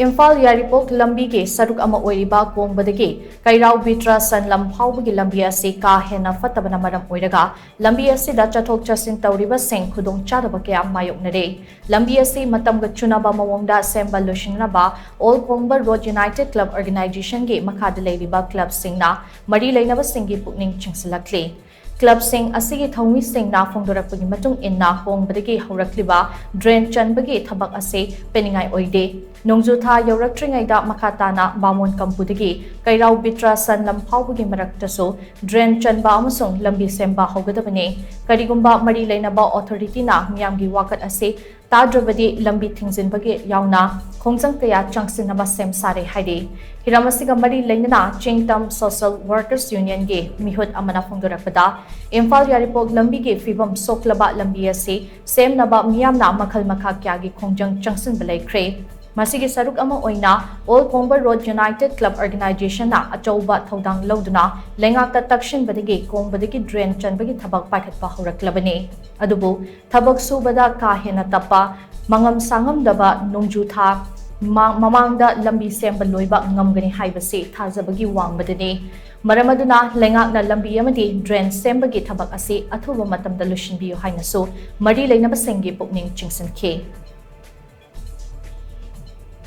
Imphal Yairipok Lambi ke sharuk ama oiriba Kongba Dagi Keirao Bitra Sanlam Phaobagi Lambi ase ka Henna phattaba maram oiraga Lambi asida chathok chatshin touriba shing khudong chadaba kaya mayoknare Lambi ase matam ga chunnaba maong shemba loishinnaba All Kongba Road United Club Organization ge makha leiriba club singna mari leinaba singi pukning chingshillakli Club sing asigi thongi sing na phongdorakpagi matung inna Kongbadagi haurakliba drain chanbagi thabak ase peningai oide nongju tha yaurakringaida makhatana bamon kampudagi Keirao Bitra Sanlam Phaobagi maraktaso drain chanba amasung lambi shemba haugadabane karigumba mari leinaba authority na miyamgi wakat ase tadrabadi lambi thingzinbagi yauna khongjang kaya chingshillakli sem sare haide hiramasiga mari leinana chingtam social workers union ge mihut amana phongdorakpada Imphal Yairipok Lambi ge fibam soklaba lambi ase semnaba miyamna makhal makha kya gi khongjang changsin balai kre masigi saruk ama oina All Kongba Road United Club Organization na achauba thodang loduna lengakta takshin badagi Kongbadagi drain chanbagi thabak paikhatpa horaklabani adubu thabak subada ka hena tappa mangam sangam daba nongju tha mamangda lambi semba loiba ngamgani haibase thajabagi wangbadani maramaduna lengakna lambi amadi drain sembagi thabak ase athuba matamda loishinbiyu hainasu mari leinaba singi pukning chingsinke